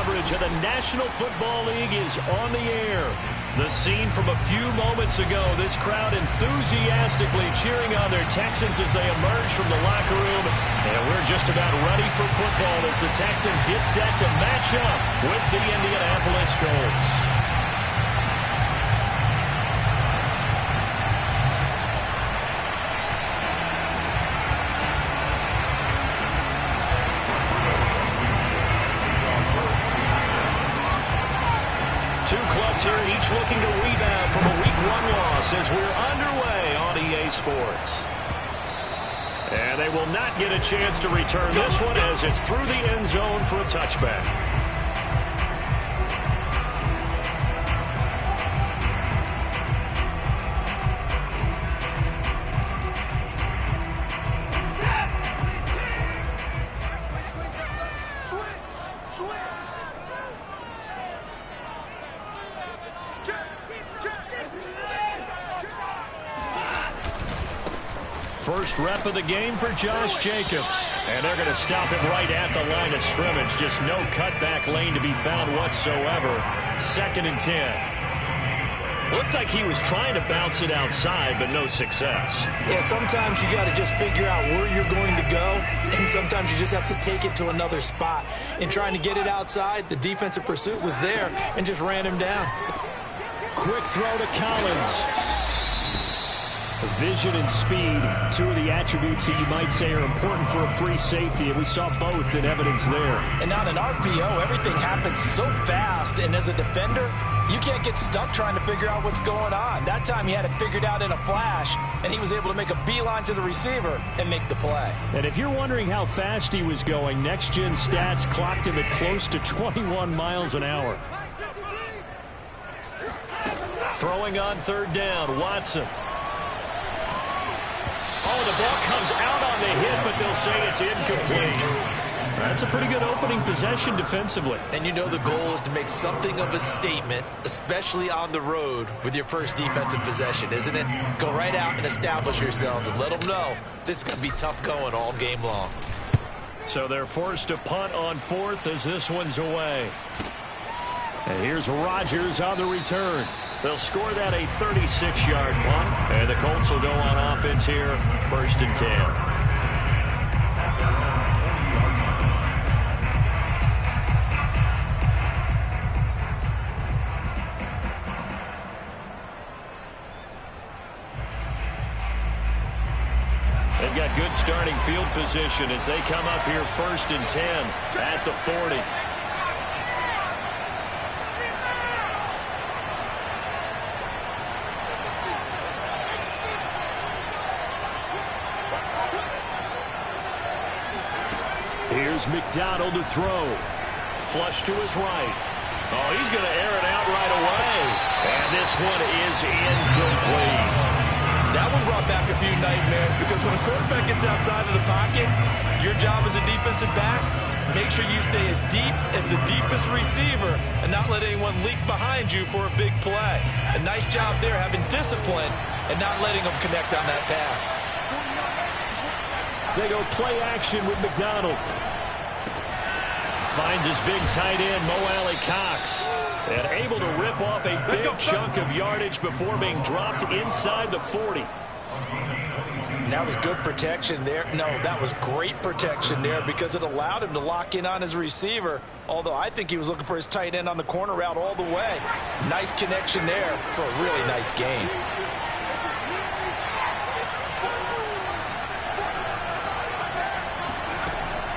coverage of the National Football League is on the air. The scene from a few moments ago, this crowd enthusiastically cheering on their Texans as they emerge from the locker room. And we're just about ready for football as the Texans get set to match up with the Indianapolis Colts. Two clubs here, each looking to rebound from a Week 1 loss as we're underway on EA Sports. And they will not get a chance to return this one as it's through the end zone for a touchback. First rep of the game for Josh Jacobs. And they're going to stop him right at the line of scrimmage. Just no cutback lane to be found whatsoever. 2nd and 10. Looked like he was trying to bounce it outside, but no success. Yeah, sometimes you got to just figure out where you're going to go, and sometimes you just have to take it to another spot. In trying to get it outside, the defensive pursuit was there and just ran him down. Quick throw to Collins. Vision and speed, two of the attributes that you might say are important for a free safety, and we saw both in evidence there. And on an RPO, everything happens so fast, and as a defender, you can't get stuck trying to figure out what's going on. That time he had it figured out in a flash, and he was able to make a beeline to the receiver and make the play. And if you're wondering how fast he was going, next-gen stats clocked him at close to 21 miles an hour. Throwing on 3rd down, Watson. Oh, the ball comes out on the hit, but they'll say it's incomplete. That's a pretty good opening possession defensively. And you know the goal is to make something of a statement, especially on the road with your first defensive possession, isn't it? Go right out and establish yourselves and let them know this is going to be tough going all game long. So they're forced to punt on 4th as this one's away. And here's Rodgers on the return. They'll score that a 36-yard punt, and the Colts will go on offense here, 1st and 10. They've got good starting field position as they come up here 1st and 10 at the 40. Here's McDonald to throw. Flush to his right. Oh, he's going to air it out right away. And this one is incomplete. That one brought back a few nightmares because when a quarterback gets outside of the pocket, your job as a defensive back, make sure you stay as deep as the deepest receiver and not let anyone leak behind you for a big play. A nice job there having discipline and not letting them connect on that pass. They go play action with McDonald. Finds his big tight end, Mo Alley-Cox. And able to rip off a big chunk of yardage before being dropped inside the 40. And that was good protection there. No, that was great protection there because it allowed him to lock in on his receiver. Although I think he was looking for his tight end on the corner route all the way. Nice connection there for a really nice gain.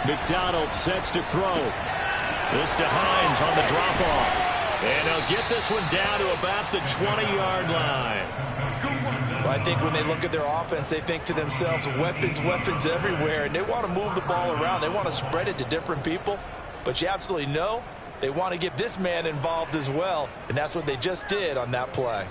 McDonald sets to throw. This to Hines on the drop-off. And they'll get this one down to about the 20-yard line. Well, I think when they look at their offense, they think to themselves, weapons, weapons everywhere. And they want to move the ball around. They want to spread it to different people. But you absolutely know they want to get this man involved as well. And that's what they just did on that play.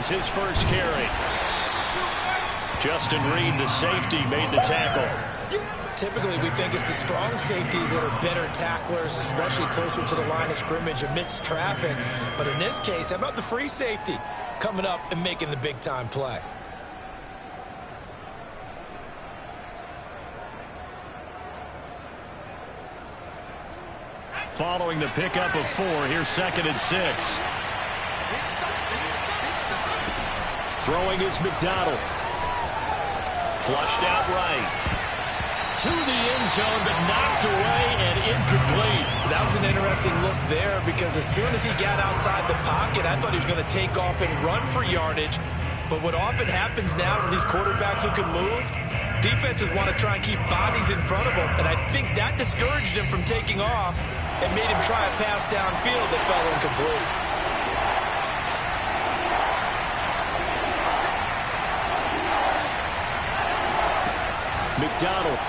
His first carry. Justin Reed, the safety, made the tackle. typically we think it's the strong safeties that are better tacklers, especially closer to the line of scrimmage amidst traffic. But in this case, how about the free safety coming up and making the big-time play? Following the pickup of 4, here's 2nd and 6. Throwing is McDonald. Flushed out right. To the end zone, but knocked away and incomplete. That was an interesting look there because as soon as he got outside the pocket, I thought he was going to take off and run for yardage. But what often happens now with these quarterbacks who can move, defenses want to try and keep bodies in front of them. And I think that discouraged him from taking off and made him try a pass downfield that fell incomplete. McDonald.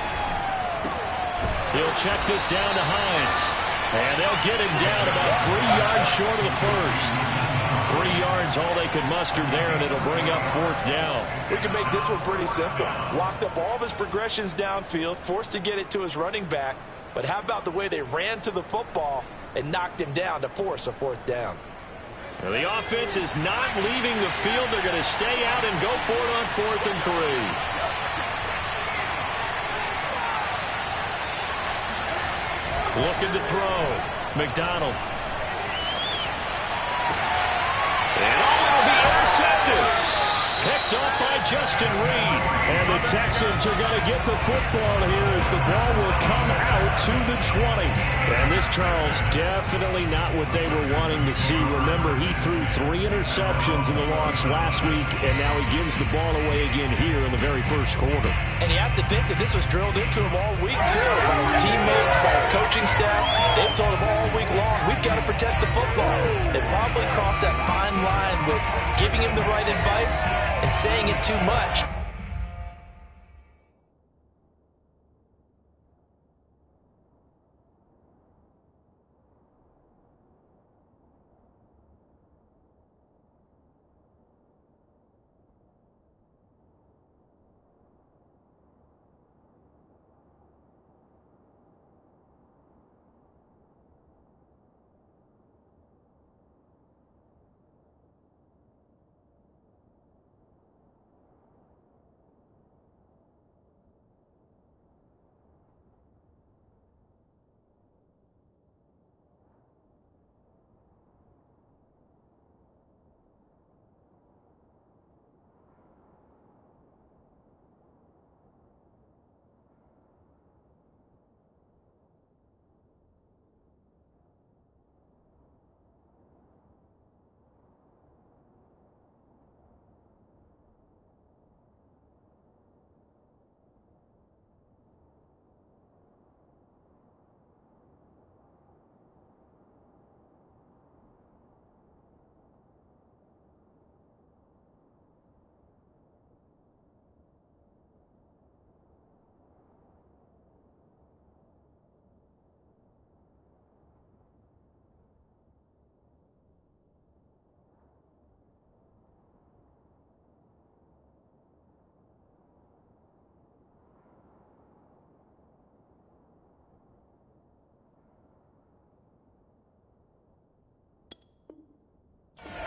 He'll check this down to Hines. And they'll get him down about 3 yards short of the first. 3 yards, all they could muster there, and it'll bring up 4th down. We can make this one pretty simple. Locked up all of his progressions downfield, forced to get it to his running back. But how about the way they ran to the football and knocked him down to force a 4th down? Well, the offense is not leaving the field. They're going to stay out and go for it on 4th and 3. Looking to throw. McDonald. And it'll be intercepted. Picked up by Justin Reed. And the Texans are going to get the football here as the ball will come out to the 20. And this, Charles, definitely not what they were wanting to see. Remember, he threw 3 interceptions in the loss last week, and now he gives the ball away again here in the very first quarter. And you have to think that this was drilled into him all week, too, by his teammates, by his coaching staff. They've told him all week long, we've got to protect the football. They probably crossed that fine line with giving him the right advice and saying it too much.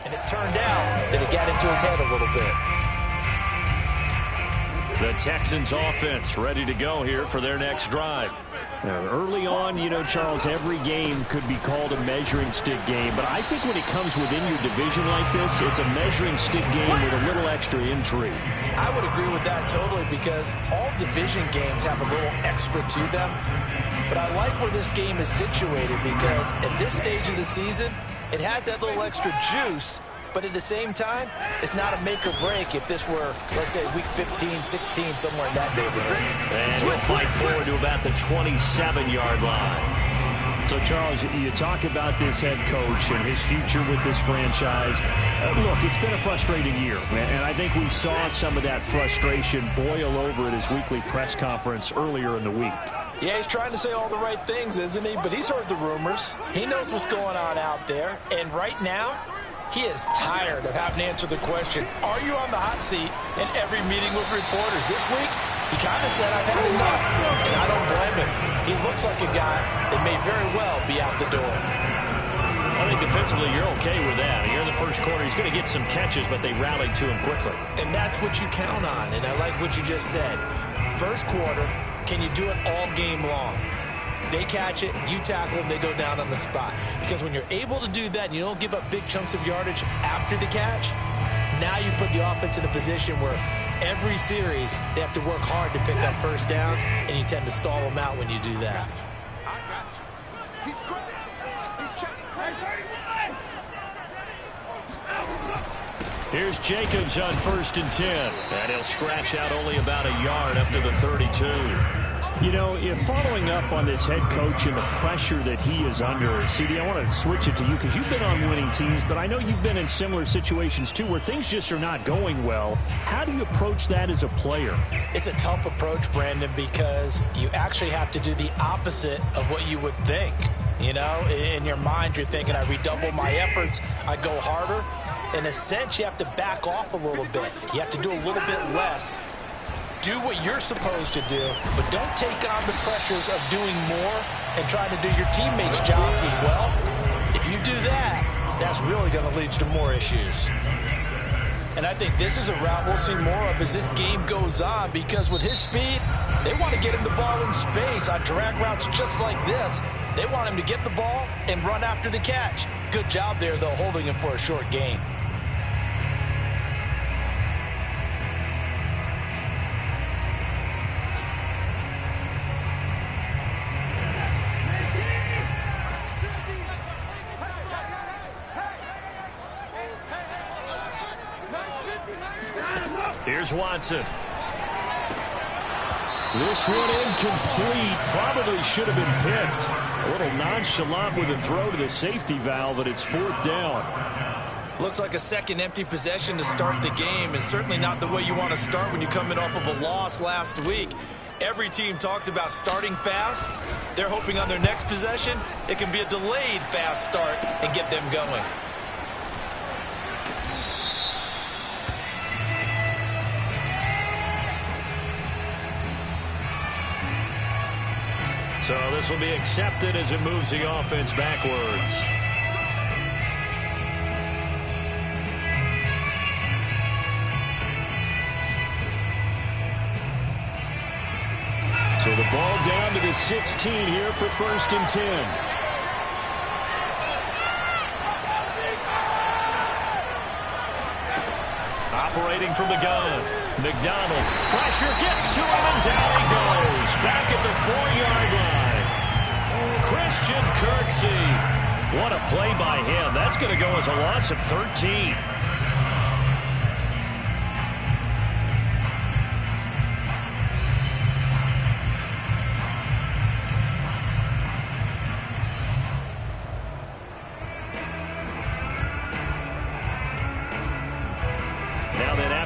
And it turned out that it got into his head a little bit. The Texans offense ready to go here for their next drive. Now, early on, you know, Charles, every game could be called a measuring stick game. But I think when it comes within your division like this, it's a measuring stick game with a little extra intrigue. I would agree with that totally because all division games have a little extra to them. But I like where this game is situated because at this stage of the season, it has that little extra juice, but at the same time, it's not a make or break if this were, let's say, week 15, 16, somewhere in that neighborhood. And we'll fight forward to about the 27-yard line. So, Charles, you talk about this head coach and his future with this franchise. Look, it's been a frustrating year, and I think we saw some of that frustration boil over at his weekly press conference earlier in the week. Yeah, he's trying to say all the right things, isn't he? But he's heard the rumors. He knows what's going on out there. And right now, he is tired of having to answer the question, are you on the hot seat in every meeting with reporters? This week, He kind of said, I've had enough, and I don't blame him. He looks like a guy that may very well be out the door. I think defensively you're okay with that. Here in the first quarter, he's going to get some catches, but they rallied to him quickly. And that's what you count on, and I like what you just said. First quarter, can you do it all game long? They catch it, you tackle them, they go down on the spot. Because when you're able to do that and you don't give up big chunks of yardage after the catch, now you put the offense in a position where every series they have to work hard to pick up first downs, and you tend to stall them out when you do that. I got you. He's crazy. He's checking crazy. Here's Jacobs on 1st and 10. And he'll scratch out only about a yard up to the 32. You know, if following up on this head coach and the pressure that he is under, CD, I want to switch it to you because you've been on winning teams, but I know you've been in similar situations too where things just are not going well. How do you approach that as a player? It's a tough approach, Brandon, because you actually have to do the opposite of what you would think. You know, in your mind, you're thinking, I redouble my efforts, I go harder. In a sense, you have to back off a little bit. You have to do a little bit less. Do what you're supposed to do, but don't take on the pressures of doing more and trying to do your teammates' jobs as well. If you do that, that's really going to lead to more issues. And I think this is a route we'll see more of as this game goes on, because with his speed, they want to get him the ball in space on drag routes just like this. They want him to get the ball and run after the catch. Good job there, though, holding him for a short gain. Here's Watson. This one incomplete. Probably should have been picked. A little nonchalant with a throw to the safety valve, but it's 4th down. Looks like a second empty possession to start the game, and certainly not the way you want to start when you're coming off of a loss last week. Every team talks about starting fast. They're hoping on their next possession, it can be a delayed fast start and get them going. So this will be accepted as it moves the offense backwards. So the ball down to the 16 here for 1st and 10. Operating from the gun. McDonald. Pressure gets to him and down he goes. Back at the 4-yard line. Christian Kirksey. What a play by him. That's going to go as a loss of 13.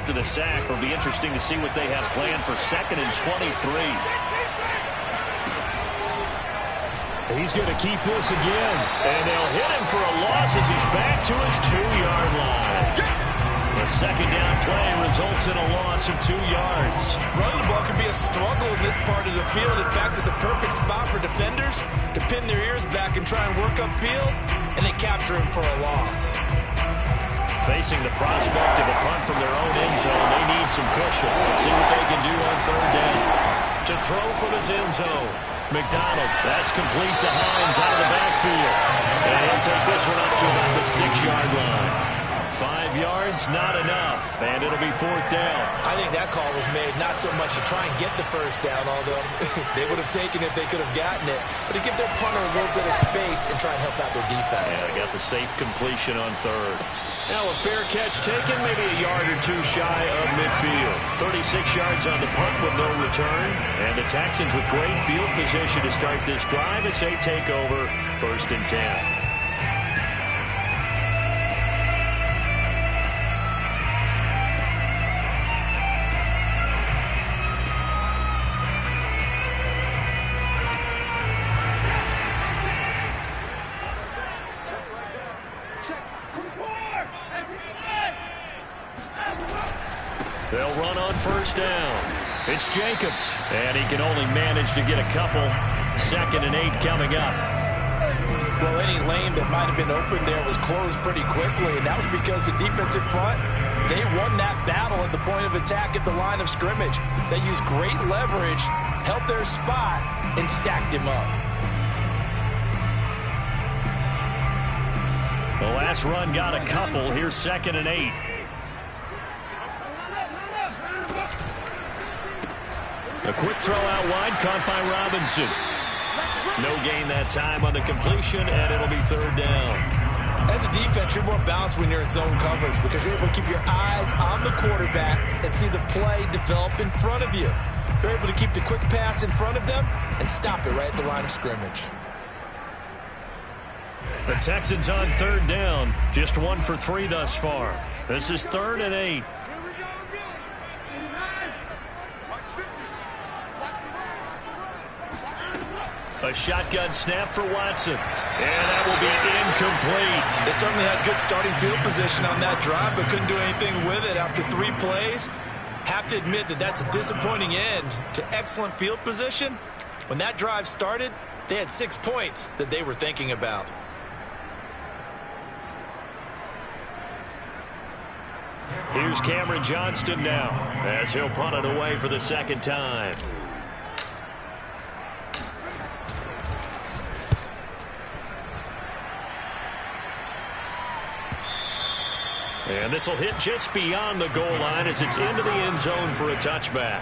The sack will be interesting to see what they have planned for 2nd and 23. He's going to keep this again, and they'll hit him for a loss as he's back to his 2-yard line. The 2nd down play results in a loss of 2 yards. Running the ball can be a struggle in this part of the field. In fact, it's a perfect spot for defenders to pin their ears back and try and work upfield, and they capture him for a loss. Facing the prospect of a punt from their own end zone, they need some cushion. Let's see what they can do on 3rd down. To throw from his end zone. McDonald, that's complete to Hines out of the backfield. And he'll take this one up to about the 6-yard line. 5 yards, not enough, and it'll be 4th down. I think that call was made not so much to try and get the first down, although they would have taken it if they could have gotten it, but to give their punter a little bit of space and try and help out their defense. Yeah, they got the safe completion on 3rd. Now a fair catch taken, maybe a yard or two shy of midfield. 36 yards on the punt with no return. And the Texans with great field position to start this drive as they take over 1st and 10. They'll They'll run on first down. It's Jacobs, and he can only manage to get a couple. 2nd and 8 coming up. Well, any lane that might have been open there was closed pretty quickly, and that was because the defensive front, they won that battle at the point of attack at the line of scrimmage. They used great leverage, held their spot, and stacked him up. The last run got a couple. Here's 2nd and 8. A quick throw out wide, caught by Robinson. No gain that time on the completion, and it'll be 3rd down. As a defense, you're more balanced when you're in zone coverage because you're able to keep your eyes on the quarterback and see the play develop in front of you. You're able to keep the quick pass in front of them and stop it right at the line of scrimmage. The Texans on 3rd down, just 1 for 3 thus far. This is 3rd and 8. A shotgun snap for Watson. And that will be incomplete. They certainly had good starting field position on that drive, but couldn't do anything with it after 3 plays. Have to admit that that's a disappointing end to excellent field position. When that drive started, they had 6 points that they were thinking about. Here's Cameron Johnston now, as he'll punt it away for the 2nd time. And this will hit just beyond the goal line as it's into the end zone for a touchback.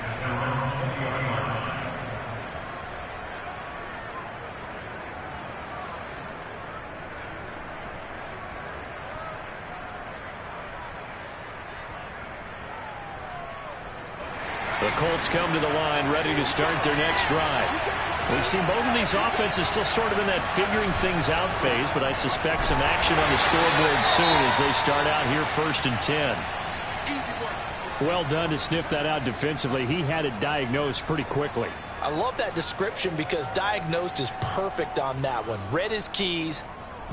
The Colts come to the line ready to start their next drive. We've seen both of these offenses still sort of in that figuring things out phase, but I suspect some action on the scoreboard soon as they start out here 1st and 10. Well done to sniff that out defensively. He had it diagnosed pretty quickly. I love that description because diagnosed is perfect on that one. Read his keys,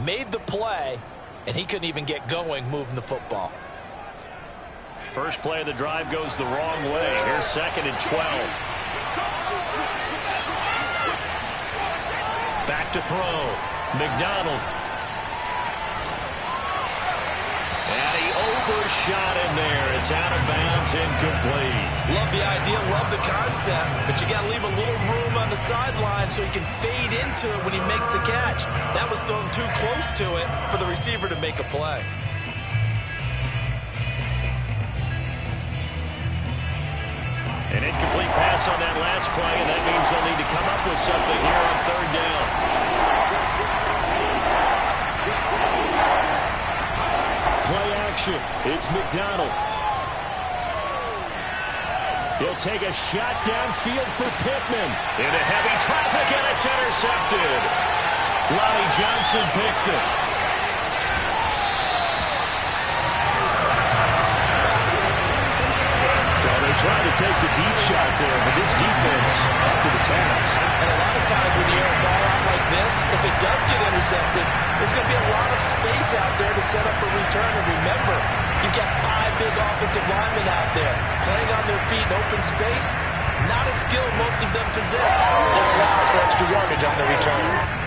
made the play, and he couldn't even get going moving the football. First play of the drive goes the wrong way. Here's 2nd and 12. Back to throw. McDonald. And he overshot in there. It's out of bounds, incomplete. Love the idea, love the concept, but you got to leave a little room on the sideline so he can fade into it when he makes the catch. That was thrown too close to it for the receiver to make a play. An incomplete pass on that last play, and that means they'll need to come up with something here on 3rd down. Play action. It's McDonald. He'll take a shot downfield for Pittman. Into heavy traffic, and it's intercepted. Lonnie Johnson picks it. Trying to take the deep shot there, but this defense up to the task. And a lot of times when you air a ball out like this, if it does get intercepted, there's going to be a lot of space out there to set up a return. And remember, you've got 5 big offensive linemen out there playing on their feet in open space. Not a skill most of them possess. That allows for extra yardage on the return.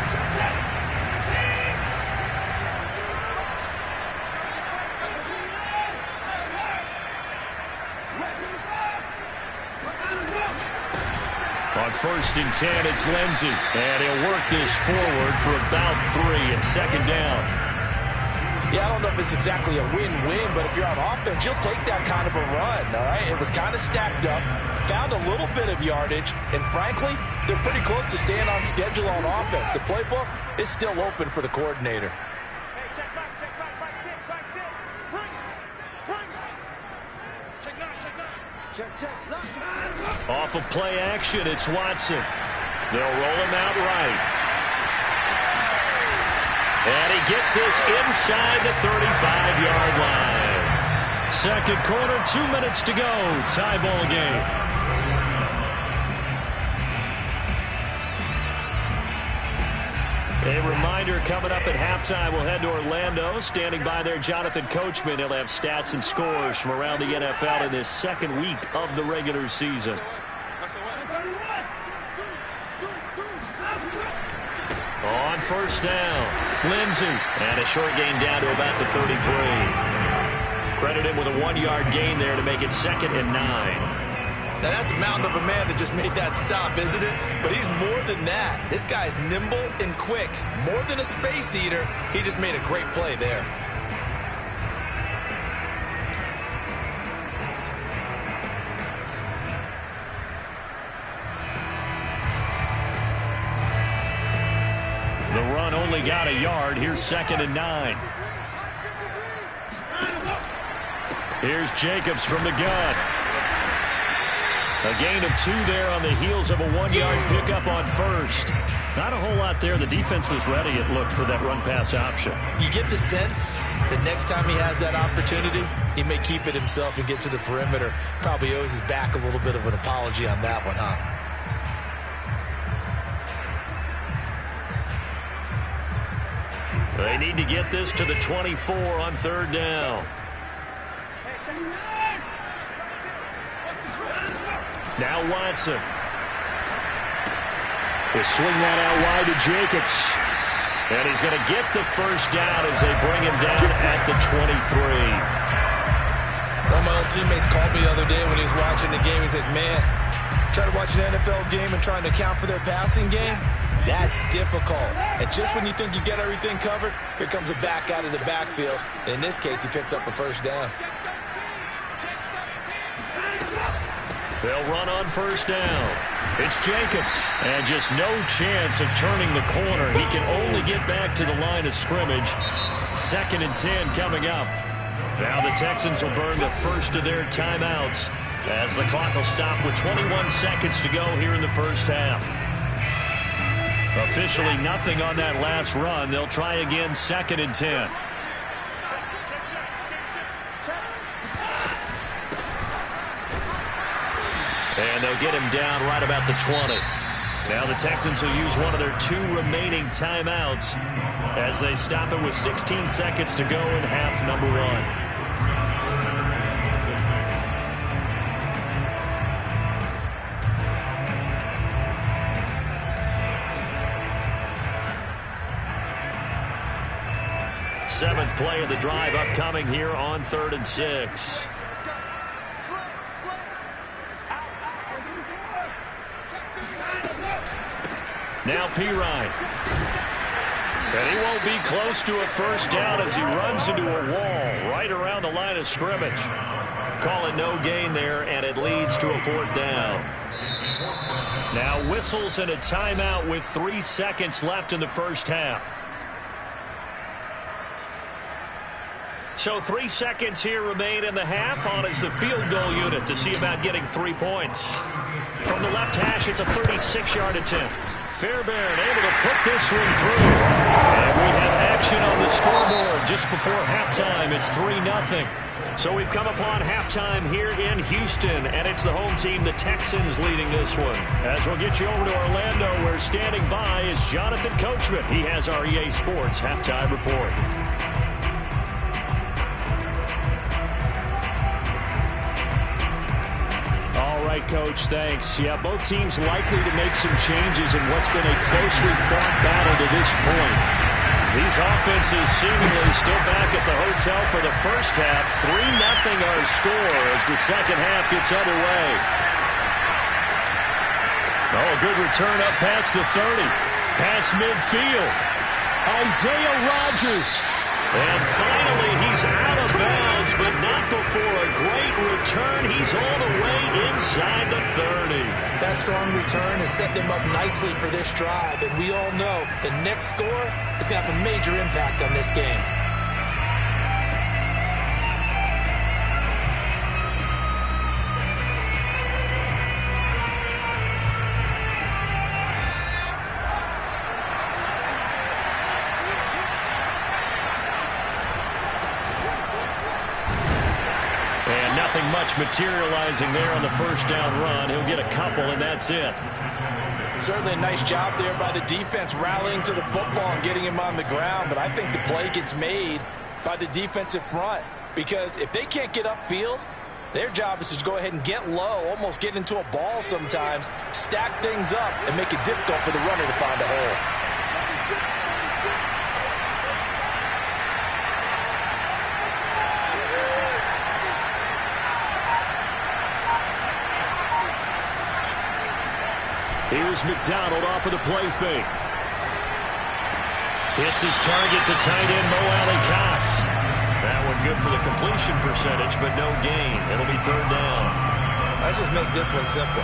On 1st and 10, it's Lindsey. And he'll work this forward for about 3 and 2nd down. Yeah, I don't know if it's exactly a win-win, but if you're on offense, you'll take that kind of a run, all right? It was kind of stacked up, found a little bit of yardage, and frankly, they're pretty close to staying on schedule on offense. The playbook is still open for the coordinator. Hey, check back, back six. Bring. Check 9. Check. Off of play action, it's Watson. They'll roll him out right. And he gets this inside the 35-yard line. 2nd quarter, 2 minutes to go. Tie ball game. A reminder coming up at halftime, we'll head to Orlando. Standing by there, Jonathan Coachman. He'll have stats and scores from around the NFL in this second week of the regular season. On first down, Lindsey. And a short gain down to about the 33. Credit him with a 1-yard gain there to make it 2nd and 9. Now, that's a mountain of a man that just made that stop, isn't it? But he's more than that. This guy's nimble and quick. More than a space eater, he just made a great play there. The run only got a yard. Here's 2nd and 9. Here's Jacobs from the gun. A gain of 2 there on the heels of a 1-yard pickup on first. Not a whole lot there. The defense was ready, it looked, for that run-pass option. You get the sense that next time he has that opportunity, he may keep it himself and get to the perimeter. Probably owes his back a little bit of an apology on that one, huh? They need to get this to the 24 on 3rd down. Now Watson. They swing that out wide to Jacobs. And he's going to get the first down as they bring him down at the 23. One of my old teammates called me the other day when he was watching the game. He's like, man, trying to watch an NFL game and trying to account for their passing game, that's difficult. And just when you think you get everything covered, here comes a back out of the backfield. In this case, he picks up a first down. They'll run on first down. It's Jacobs. And just no chance of turning the corner. He can only get back to the line of scrimmage. 2nd and 10 coming up. Now the Texans will burn the first of their timeouts as the clock will stop with 21 seconds to go here in the first half. Officially nothing on that last run. They'll try again 2nd and 10. And they'll get him down right about the 20. Now the Texans will use one of their 2 remaining timeouts as they stop it with 16 seconds to go in half number 1. Seventh play of the drive upcoming here on 3rd and 6. Now Pirine. And he won't be close to a first down as he runs into a wall right around the line of scrimmage. Call it no gain there, and it leads to a 4th down. Now whistles and a timeout with 3 seconds left in the first half. So 3 seconds here remain in the half. On is the field goal unit to see about getting 3 points. From the left hash, it's a 36-yard attempt. Fairbairn able to put this one through. And we have action on the scoreboard just before halftime. It's 3-0. So we've come upon halftime here in Houston, and it's the home team, the Texans, leading this one. As we'll get you over to Orlando, where standing by is Jonathan Coachman. He has our EA Sports halftime report. Coach, thanks. Yeah, both teams likely to make some changes in what's been a closely fought battle to this point. These offenses seemingly still back at the hotel for the first half. 3-0 our score as the second half gets underway. Oh, a good return up past the 30. Past midfield. Isaiah Rodgers. And finally, he's out of bounds, but not before a great return. He's all the way inside the 30. That strong return has set them up nicely for this drive, and we all know the next score is going to have a major impact on this game. materializing there on the first down run. He'll get a couple, and that's it. Certainly a nice job there by the defense rallying to the football and getting him on the ground. But I think the play gets made by the defensive front, because if they can't get upfield, their job is to go ahead and get low, almost get into a ball sometimes, stack things up, and make it difficult for the runner to find a hole. Here's McDonald off of the play fake. Hits his target, the tight end, Mo Alley-Cox. That one good for the completion percentage, but no gain. It'll be third down. Let's just make this one simple.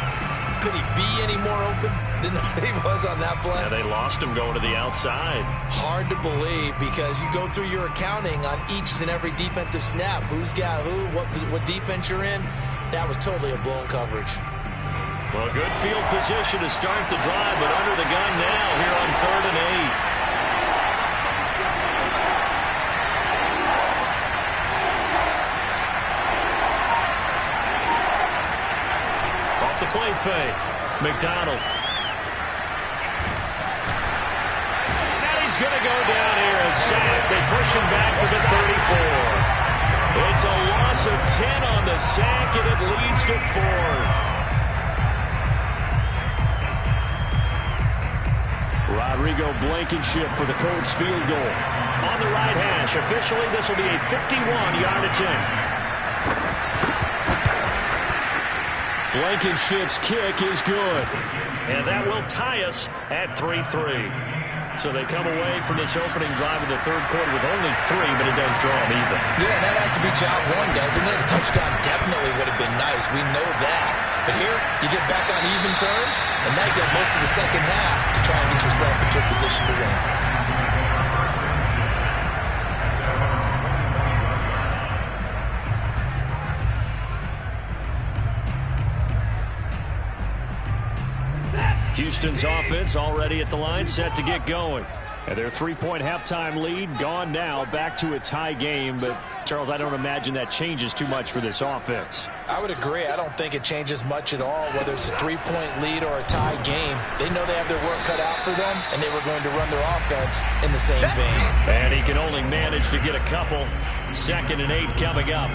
Could he be any more open than he was on that play? Yeah, they lost him going to the outside. Hard to believe, because you go through your accounting on each and every defensive snap. Who's got who, what defense you're in. That was totally a blown coverage. Well, good field position to start the drive, but under the gun now here on 3rd and 8. Off the play fake. McDonald. And he's going to go down here and sack. They push him back to the 34. It's a loss of 10 on the sack, and it leads to 4th. Rodrigo Blankenship for the Colts field goal. On the right hash. Officially, this will be a 51-yard attempt. Blankenship's kick is good. And that will tie us at 3-3. So they come away from this opening drive in the third quarter with only 3, but it does draw them even. Yeah, that has to be job one, doesn't it? A touchdown definitely would have been nice. We know that. But here, you get back on even terms, and now you got most of the second half to try and get yourself into a position to win. Houston's offense already at the line, set to get going. And their 3-point halftime lead gone now, back to a tie game. But, Charles, I don't imagine that changes too much for this offense. I would agree. I don't think it changes much at all, whether it's a 3-point lead or a tie game. They know they have their work cut out for them, and they were going to run their offense in the same vein. And he can only manage to get a couple. 2nd and 8 coming up.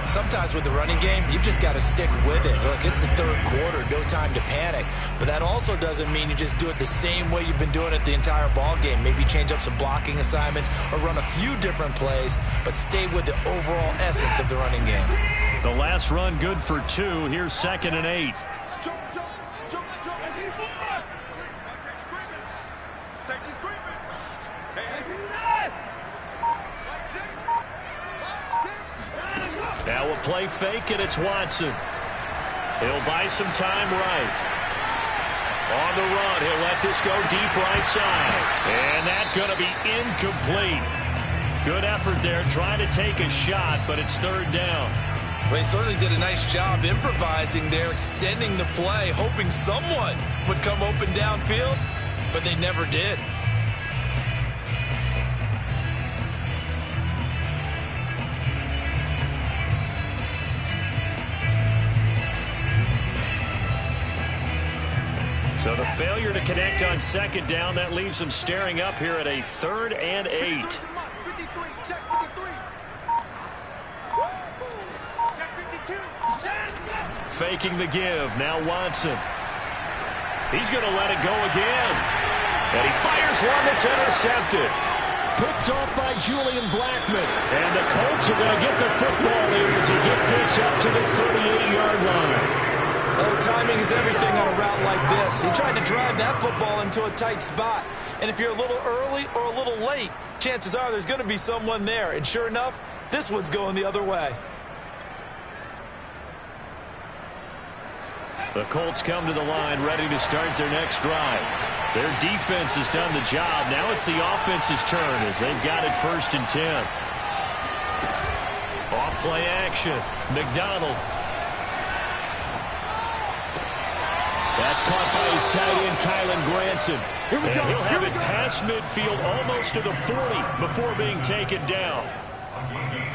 Sometimes with the running game, you've just got to stick with it. Look, it's the third quarter, no time to panic. But that also doesn't mean you just do it the same way you've been doing it the entire ball game. Maybe change up some blocking assignments or run a few different plays, but stay with the overall essence of the running game. The last run good for 2. Here's 2nd and 8. Now a play fake, and it's Watson. He'll buy some time right. On the run, he'll let this go deep right side. And that's going to be incomplete. Good effort there, trying to take a shot, but it's 3rd down. Well, he certainly did a nice job improvising there, extending the play, hoping someone would come open downfield, but they never did. So the failure to connect on 2nd down, that leaves them staring up here at a 3rd and 8. Faking the give. Now Watson. He's going to let it go again. And he fires one that's intercepted. Picked off by Julian Blackmon. And the Colts are going to get the football in as he gets this up to the 38-yard line. Oh, timing is everything on a route like this. He tried to drive that football into a tight spot. And if you're a little early or a little late, chances are there's going to be someone there. And sure enough, this one's going the other way. The Colts come to the line ready to start their next drive. Their defense has done the job. Now it's the offense's turn as they've got it 1st and 10. Off play action. McDonald. That's caught by his tight end, Kylan Granson. And he'll have it past midfield almost to the 40 before being taken down.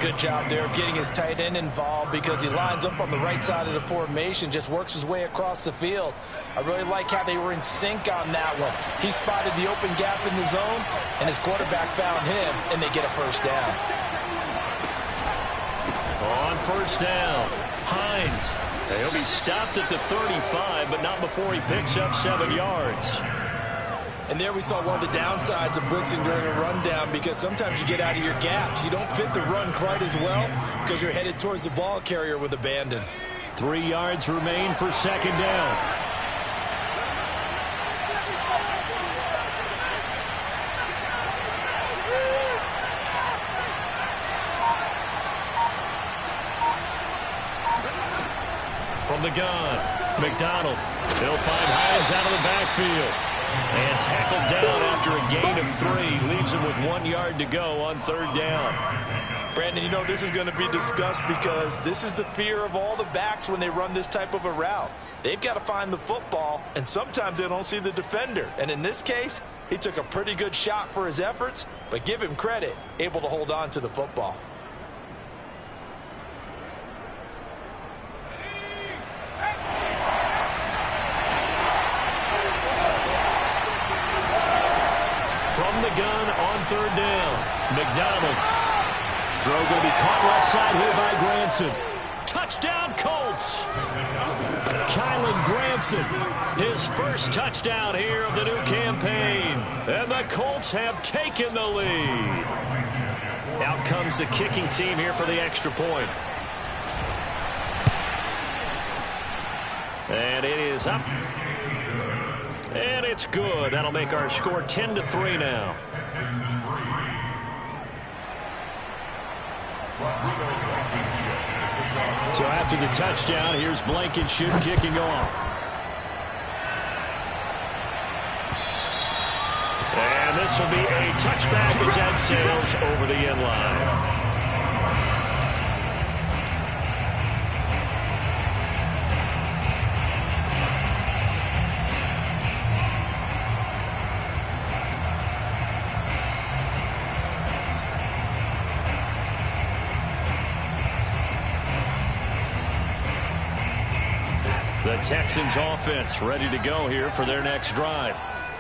good job there of getting his tight end involved because he lines up on the right side of the formation, just works his way across the field. I really like how they were in sync on that one. He spotted the open gap in the zone, and his quarterback found him, and they get a first down. On first down, Hines. He'll be stopped at the 35, but not before he picks up 7 yards. And there we saw one of the downsides of blitzing during a rundown, because sometimes you get out of your gaps. You don't fit the run quite as well because you're headed towards the ball carrier with abandon. 3 yards remain for second down. From the gun, McDonald. He'll find Hines out of the backfield. And tackled down after a gain of 3. Leaves him with 1 yard to go on third down. Brandon, you know, this is going to be discussed because this is the fear of all the backs when they run this type of a route. They've got to find the football, and sometimes they don't see the defender. And in this case, he took a pretty good shot for his efforts, but give him credit, able to hold on to the football. From the gun on third down, McDonald. Throw going to be caught left side here by Granson. Touchdown, Colts. Kylan Granson, his first touchdown here of the new campaign. And the Colts have taken the lead. Out comes the kicking team here for the extra point. And it is up. And it's good. That'll make our score 10-3 now. So after the touchdown, here's Blankenship kicking off. And this will be a touchback as that sails over the end line. The Texans offense ready to go here for their next drive.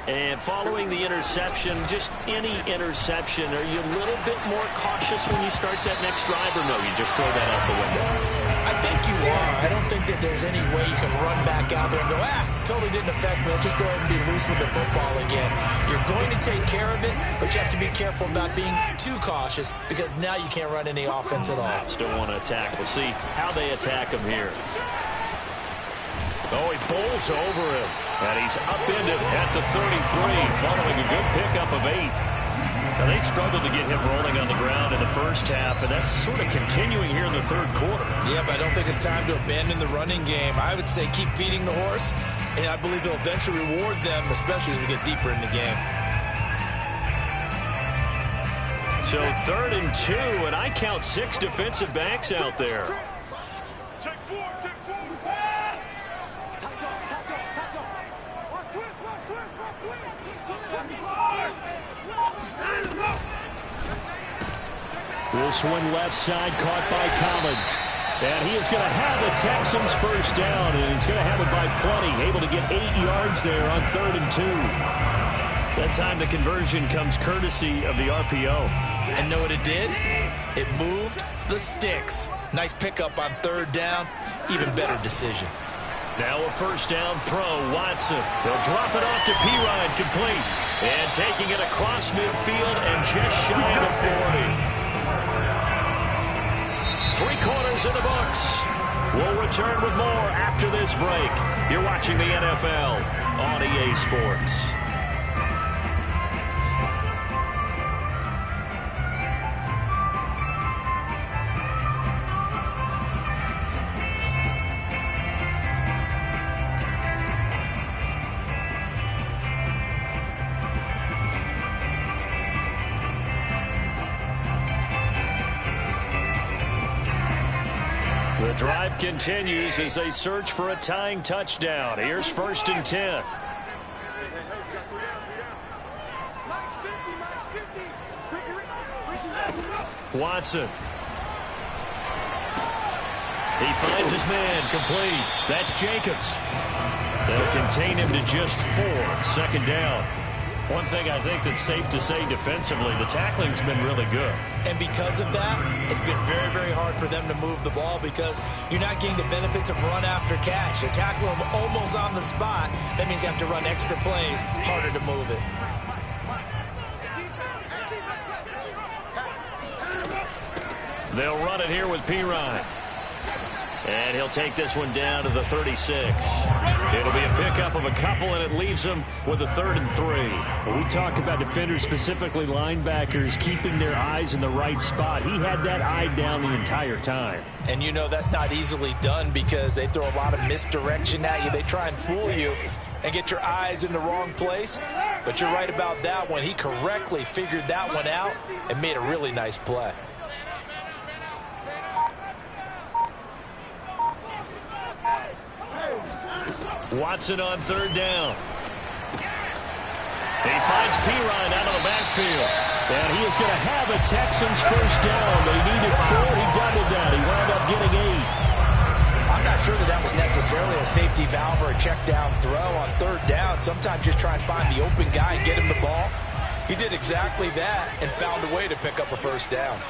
And following the interception, just any interception, are you a little bit more cautious when you start that next drive, or no, you just throw that out the window? I think you are. I don't think that there's any way you can run back out there and go, totally didn't affect me. Let's just go ahead and be loose with the football again. You're going to take care of it, but you have to be careful about being too cautious because now you can't run any offense at all. Still want to attack. We'll see how they attack him here. Oh, he bowls over him, and he's upended at the 33, following a good pickup of 8. Now, they struggled to get him rolling on the ground in the first half, and that's sort of continuing here in the third quarter. Yeah, but I don't think it's time to abandon the running game. I would say keep feeding the horse, and I believe he'll eventually reward them, especially as we get deeper in the game. So 3rd and 2, and I count 6 defensive backs out there. Take 4. This one left side caught by Collins. And he is going to have the Texans first down, and he's going to have it by plenty, able to get 8 yards there on 3rd and 2. That time the conversion comes courtesy of the RPO. And know what it did? It moved the sticks. Nice pickup on 3rd down. Even better decision. Now a first down throw, Watson. He'll drop it off to Pirine, complete. And taking it across midfield and just shy of the 40. 3 quarters in the books. We'll return with more after this break. You're watching the NFL on EA Sports. The drive continues as they search for a tying touchdown. Here's 1st and 10. Watson He finds his man, complete. That's Jacobs. They'll contain him to just 4. 2nd down. One thing I think that's safe to say defensively, the tackling's been really good. And because of that, it's been very, very hard for them to move the ball because you're not getting the benefits of run after catch. They're tackling them almost on the spot. That means you have to run extra plays, harder to move it. They'll run it here with Pirine. And he'll take this one down to the 36. It'll be a pickup of a couple, and it leaves him with a 3rd and 3. When we talk about defenders, specifically linebackers, keeping their eyes in the right spot, he had that eye down the entire time. And you know that's not easily done because they throw a lot of misdirection at you. They try and fool you and get your eyes in the wrong place. But you're right about that one. He correctly figured that one out and made a really nice play. Watson on 3rd down. He finds Pirine out of the backfield. And he is going to have a Texans 1st down. They needed 4. He doubled down. He wound up getting 8. I'm not sure that was necessarily a safety valve or a check down throw on 3rd down. Sometimes just try and find the open guy and get him the ball. He did exactly that and found a way to pick up a 1st down.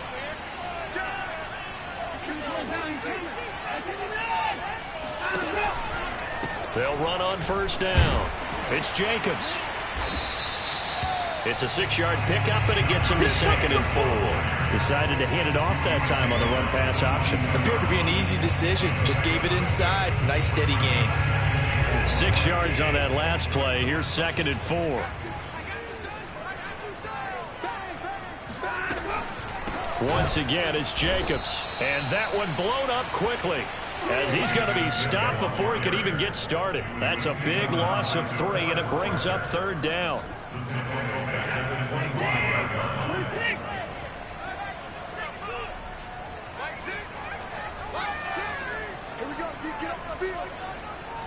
They'll run on 1st down. It's Jacobs. It's a 6-yard pickup, and it gets him to 2nd and 4. Decided to hand it off that time on the run-pass option. Appeared to be an easy decision. Just gave it inside. Nice, steady gain. 6 yards on that last play. Here's 2nd and 4. Once again, it's Jacobs. And that one blown up quickly, as he's going to be stopped before he could even get started. That's a big loss of 3, and it brings up 3rd down. Here we go, D, get up the field.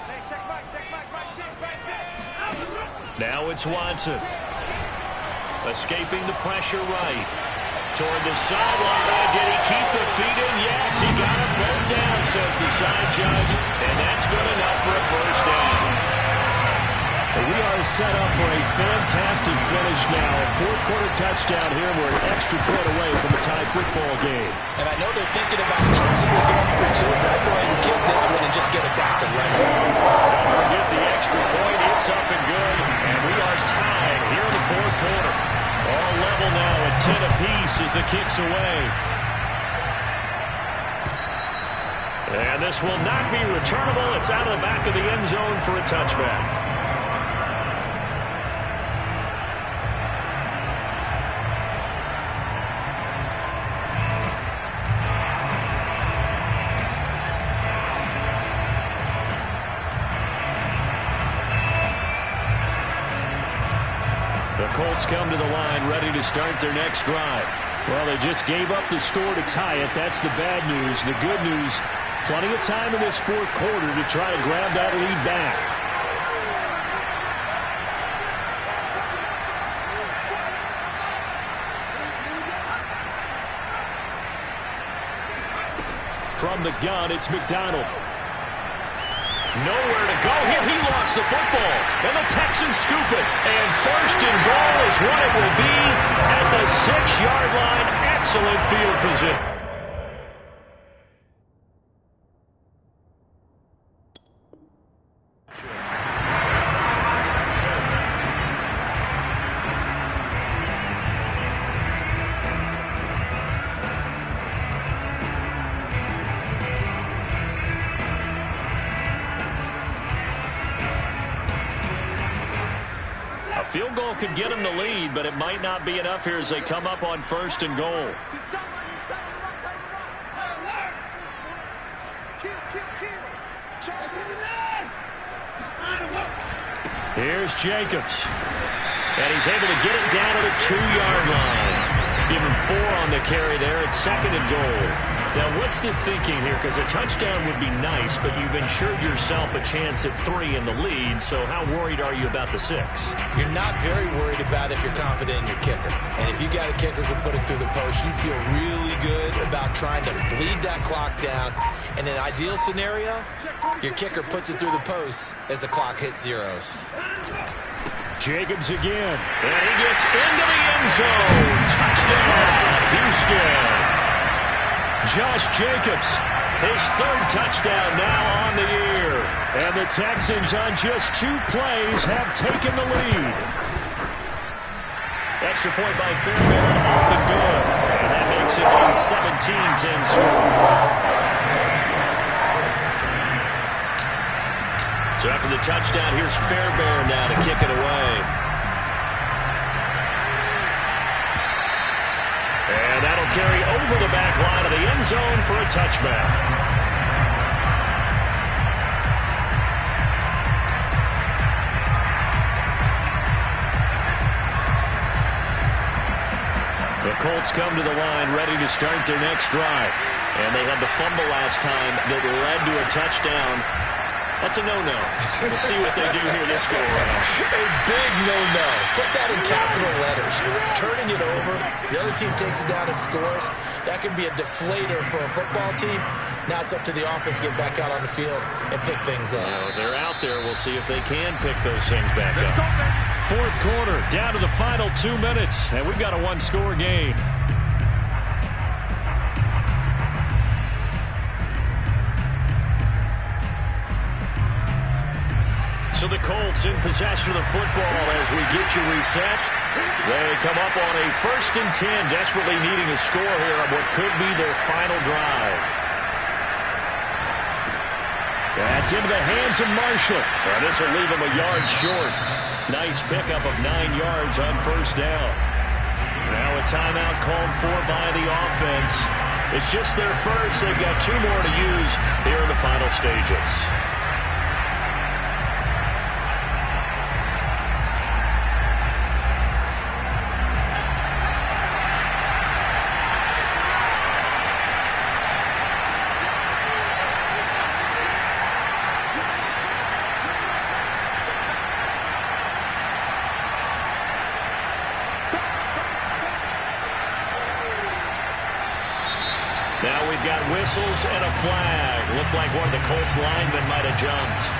Hey, check back, back 6, back 6. Now it's Watson. Escaping the pressure right. Toward the sideline. Did he keep the feet in? Yes, he got them both down, says the side judge. And that's good enough for a 1st down. We are set up for a fantastic finish now. A 4th quarter touchdown here. We're an extra point away from a tie football game. And I know they're thinking about possibly going for 2, but I'd go ahead and kick this one and just get it back to level. Don't forget the extra point. It's up and good. And we are tied here in the 4th quarter. All level now at 10 apiece as the kick's away. And this will not be returnable. It's out of the back of the end zone for a touchback. The Colts come to the line ready to start their next drive. Well, they just gave up the score to tie it. That's the bad news. The good news, plenty of time in this 4th quarter to try to grab that lead back. From the gun, it's McDonald. Nowhere to go here. He lost the football. And the Texans scoop it. And 1st and goal is what it will be at the 6-yard line. Excellent field position. Field goal could get them the lead, but it might not be enough here as they come up on 1st and goal. Here's Jacobs. And he's able to get it down to the 2-yard line. Give him 4 on the carry there at 2nd and goal. Now, what's the thinking here? Because a touchdown would be nice, but you've ensured yourself a chance at 3 in the lead, so how worried are you about the 6? You're not very worried about if you're confident in your kicker. And if you got a kicker who can put it through the post, you feel really good about trying to bleed that clock down. In an ideal scenario, your kicker puts it through the post as the clock hits zeros. Jacobs again. And he gets into the end zone. Touchdown, Houston. Josh Jacobs, his 3rd touchdown now on the year. And the Texans on just 2 plays have taken the lead. Extra point by Fairbairn off the good. And that makes it a 17-10 score. So after the touchdown, here's Fairbairn now to kick it away. And that'll carry over the back line of the end zone for a touchback. The Colts come to the line ready to start their next drive. And they had the fumble last time that led to a touchdown. That's a no-no. We'll see what they do here this go-around. A big no-no. Put that in capital letters. Turning it over, the other team takes it down and scores. That can be a deflator for a football team. Now it's up to the offense to get back out on the field and pick things up. They're out there. We'll see if they can pick those things back up. 4th quarter, down to the final 2 minutes, and we've got a 1-score game. So the Colts in possession of the football as we get you reset. They come up on a 1st and 10, desperately needing a score here on what could be their final drive. That's into the hands of Marshall. And this will leave him a yard short. Nice pickup of 9 yards on 1st down. Now a timeout called for by the offense. It's just their first. They've got 2 more to use here in the final stages. Now we've got whistles and a flag. Looked like one of the Colts linemen might have jumped.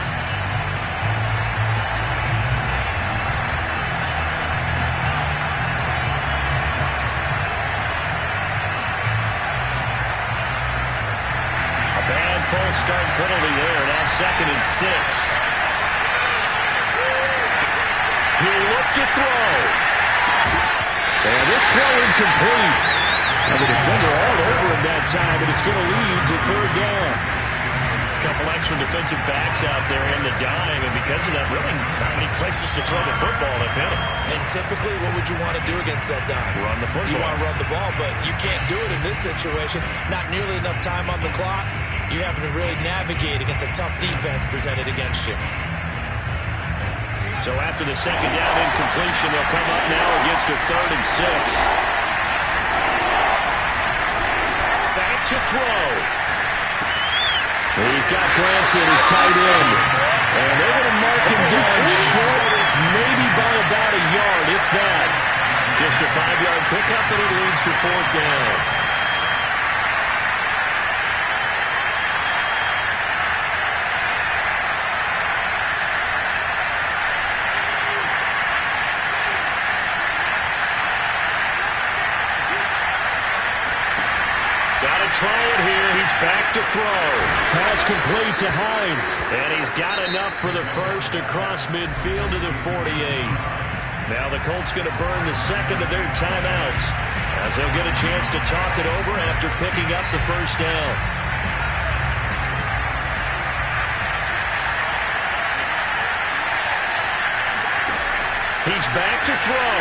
A bad false start penalty there. Now 2nd and 6. He'll look to throw. And this throw incomplete. And the defender all over him that time, but it's going to lead to 3rd down. A couple extra defensive backs out there in the dime, and because of that, really not many places to throw the football, if any. And typically, what would you want to do against that dime? Run the football. You want to run the ball, but you can't do it in this situation. Not nearly enough time on the clock. You're having to really navigate against a tough defense presented against you. So after the 2nd down incompletion, they'll come up now against a 3rd and 6. To throw. He's got Granson, his tight end. And they're going to mark him down short, maybe by about a yard, if that. Just a 5-yard pickup, and it leads to 4th down. Got to try it here. He's back to throw. Pass complete to Hines. And he's got enough for the first across midfield to the 48. Now the Colts going to burn the 2nd of their timeouts as they'll get a chance to talk it over after picking up the 1st down. He's back to throw.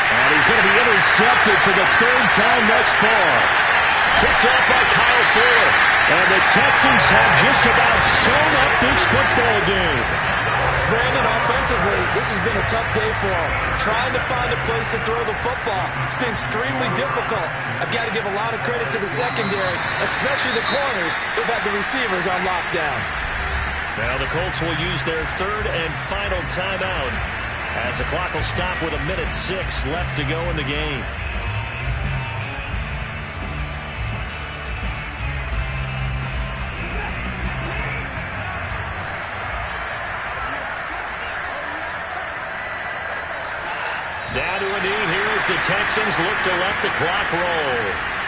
And he's going to be intercepted for the 3rd time thus far. Picked up by Kyle Ford. And the Texans have just about sewn up this football game. Brandon, offensively, this has been a tough day for him. Trying to find a place to throw the football. It's been extremely difficult. I've got to give a lot of credit to the secondary, especially the corners who've had the receivers on lockdown. Now the Colts will use their third and final timeout as the clock will stop with 1:06 left to go in the game. Down to a knee here as the Texans look to let the clock roll.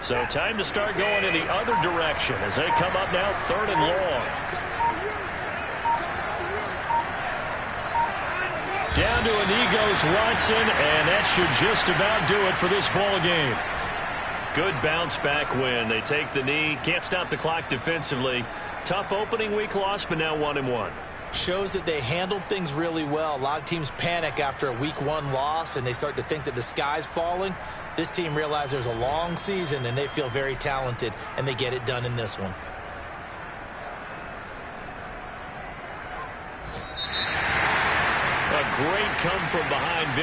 So time to start going in the other direction as they come up now 3rd and long. Down to a knee goes Watson, and that should just about do it for this ball game. Good bounce back win. They take the knee, can't stop the clock defensively. Tough opening week loss, but now 1-1. Shows that they handled things really well. A lot of teams panic after a week 1 loss, and they start to think that the sky's falling. This team realizes there's a long season, and they feel very talented, and they get it done in this one. A great come-from-behind victory.